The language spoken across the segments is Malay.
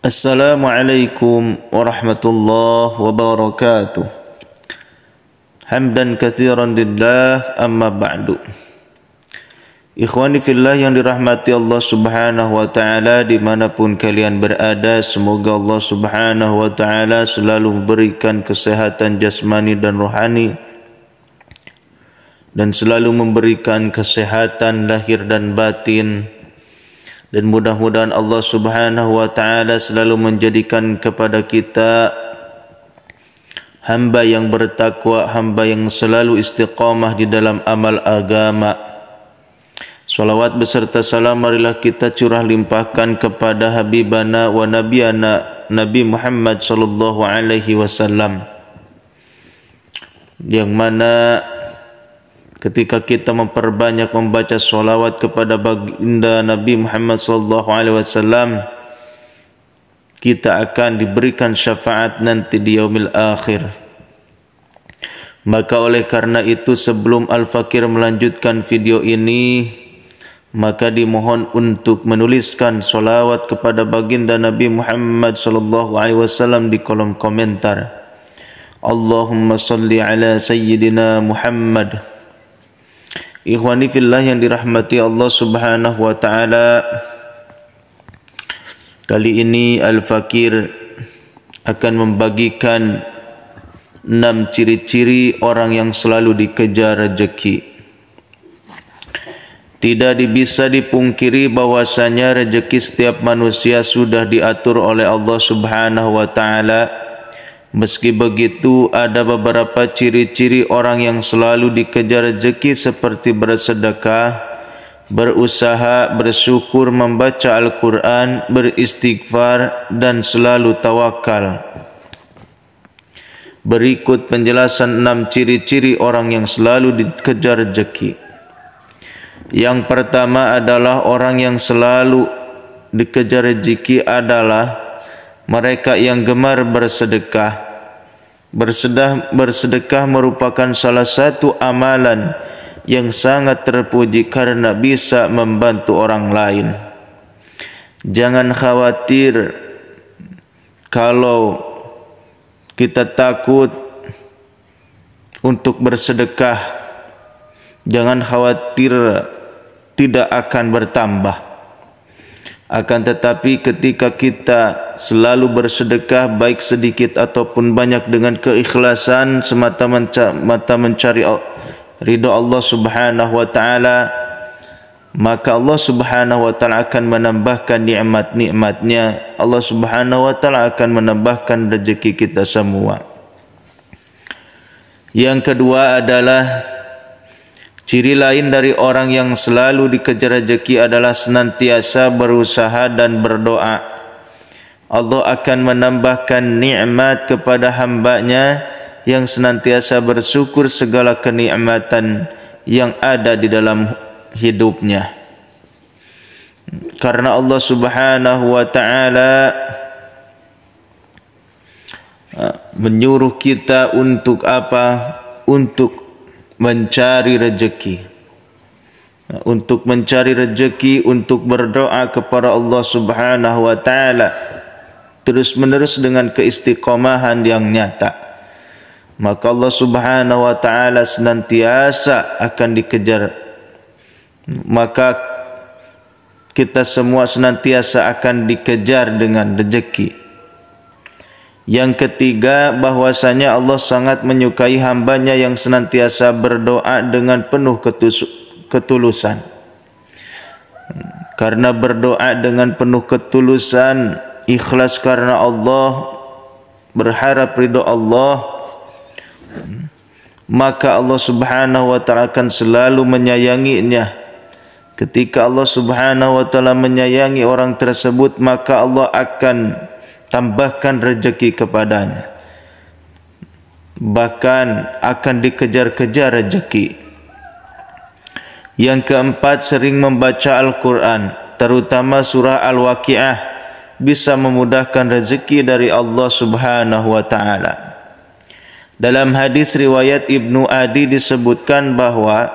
Assalamualaikum warahmatullahi wabarakatuh. Hamdan katsiran lillah, amma ba'du. Ikhwani fillah yang dirahmati Allah subhanahu wa ta'ala, dimanapun kalian berada, semoga Allah subhanahu wa ta'ala selalu memberikan kesehatan jasmani dan rohani, dan selalu memberikan kesehatan lahir dan batin. Dan mudah-mudahan Allah subhanahu wa ta'ala selalu menjadikan kepada kita hamba yang bertakwa, hamba yang selalu istiqamah di dalam amal agama. Salawat beserta salam marilah kita curah limpahkan kepada habibana wa nabiyana Nabi Muhammad sallallahu alaihi wasallam, yang mana ketika kita memperbanyak membaca salawat kepada baginda Nabi Muhammad sallallahu alaihi wasallam, kita akan diberikan syafaat nanti di yaumil akhir. Maka oleh karena itu, sebelum Al-Fakir melanjutkan video ini, maka dimohon untuk menuliskan salawat kepada baginda Nabi Muhammad sallallahu alaihi wasallam di kolom komentar. Allahumma salli ala sayyidina Muhammad. Ikhwani fillah yang dirahmati Allah subhanahu wa ta'ala, kali ini Al-Fakir akan membagikan 6 ciri-ciri orang yang selalu dikejar rezeki. Tidak bisa dipungkiri bahwasanya rezeki setiap manusia sudah diatur oleh Allah subhanahu wa ta'ala. Meski begitu, ada beberapa ciri-ciri orang yang selalu dikejar rezeki, seperti bersedekah, berusaha, bersyukur, membaca Al-Quran, beristighfar, dan selalu tawakal. Berikut penjelasan 6 ciri-ciri orang yang selalu dikejar rezeki. Yang pertama adalah orang yang selalu dikejar rezeki adalah mereka yang gemar bersedekah. Bersedekah merupakan salah satu amalan yang sangat terpuji karena bisa membantu orang lain. Jangan khawatir kalau kita takut untuk bersedekah. Jangan khawatir tidak akan bertambah. Akan tetapi ketika kita selalu bersedekah, baik sedikit ataupun banyak, dengan keikhlasan semata-mata mencari ridha Allah subhanahu wa ta'ala, maka Allah subhanahu wa ta'ala akan menambahkan nikmat-nikmatnya. Allah subhanahu wa ta'ala akan menambahkan rezeki kita semua. Yang kedua adalah ciri lain dari orang yang selalu dikejar rezeki adalah senantiasa berusaha dan berdoa. Allah akan menambahkan nikmat kepada hambanya yang senantiasa bersyukur segala kenikmatan yang ada di dalam hidupnya. Karena Allah subhanahu wa ta'ala menyuruh kita untuk apa? Untuk mencari rezeki, untuk mencari rezeki, untuk berdoa kepada Allah subhanahu wa ta'ala terus menerus dengan keistiqomahan yang nyata. Maka Allah subhanahu wa ta'ala senantiasa akan dikejar. Maka kita semua senantiasa akan dikejar dengan rezeki. Yang ketiga, bahwasanya Allah sangat menyukai hambanya yang senantiasa berdoa dengan penuh ketulusan. Karena berdoa dengan penuh ketulusan, ikhlas karena Allah, berharap ridha Allah, maka Allah subhanahu wa ta'ala akan selalu menyayanginya. Ketika Allah subhanahu wa ta'ala menyayangi orang tersebut, maka Allah akan tambahkan rezeki kepadanya, bahkan akan dikejar-kejar rezeki. Yang keempat, sering membaca Al-Quran, terutama surah Al-Waqi'ah, bisa memudahkan rezeki dari Allah subhanahu wa ta'ala. Dalam hadis riwayat Ibnu Adi disebutkan bahwa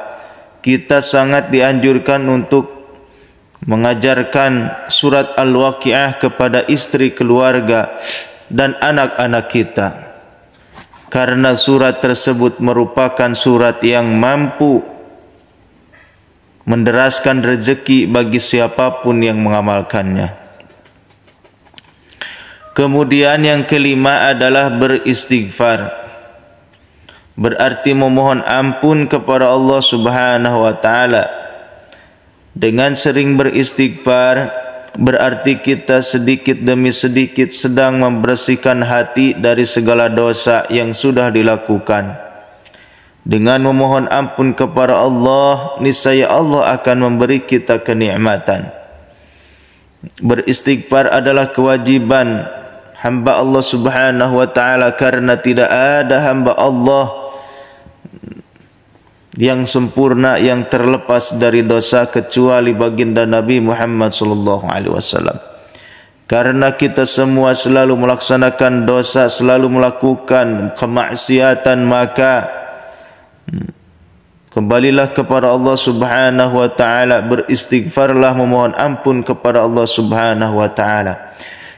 kita sangat dianjurkan untuk mengajarkan surat Al-Waqiah kepada istri, keluarga dan anak-anak kita, karena surat tersebut merupakan surat yang mampu menderaskan rezeki bagi siapapun yang mengamalkannya. Kemudian yang kelima adalah beristighfar, berarti memohon ampun kepada Allah Subhanahu wa taala. Dengan sering beristighfar berarti kita sedikit demi sedikit sedang membersihkan hati dari segala dosa yang sudah dilakukan. Dengan memohon ampun kepada Allah, niscaya Allah akan memberi kita kenikmatan. Beristighfar adalah kewajiban hamba Allah Subhanahu wa taala, karena tidak ada hamba Allah yang sempurna yang terlepas dari dosa kecuali baginda Nabi Muhammad sallallahu alaihi wasallam. Karena kita semua selalu melaksanakan dosa, selalu melakukan kemaksiatan, maka kembalilah kepada Allah Subhanahu wa taala, beristighfarlah, memohon ampun kepada Allah Subhanahu wa taala.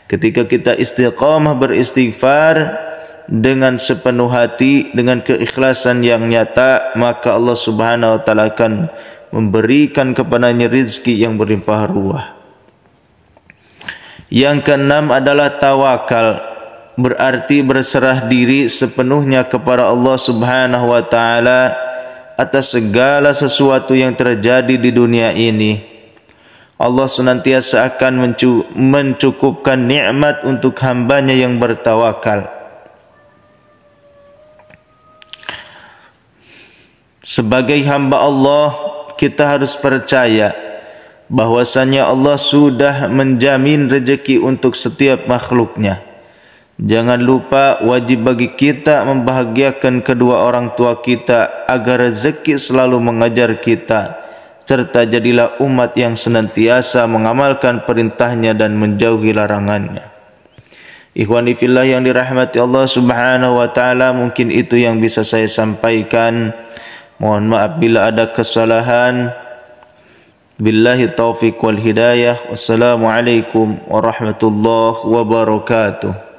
Ketika kita istiqamah beristighfar dengan sepenuh hati, dengan keikhlasan yang nyata, maka Allah Subhanahu wa taala akan memberikan kepadanya rezeki yang berlimpah ruah. Yang keenam adalah tawakal, berarti berserah diri sepenuhnya kepada Allah Subhanahu wa taala atas segala sesuatu yang terjadi di dunia ini. Allah senantiasa akan mencukupkan nikmat untuk hambanya yang bertawakal. Sebagai hamba Allah, kita harus percaya bahwasanya Allah sudah menjamin rezeki untuk setiap makhluknya. Jangan lupa, wajib bagi kita membahagiakan kedua orang tua kita agar rezeki selalu mengajar kita, serta jadilah umat yang senantiasa mengamalkan perintahnya dan menjauhi larangannya. Ikhwani fillah yang dirahmati Allah Subhanahu wa taala, mungkin itu yang bisa saya sampaikan. Mohon maaf bila ada kesalahan. Billahi taufiq wal hidayah. Wassalamualaikum warahmatullahi wabarakatuh.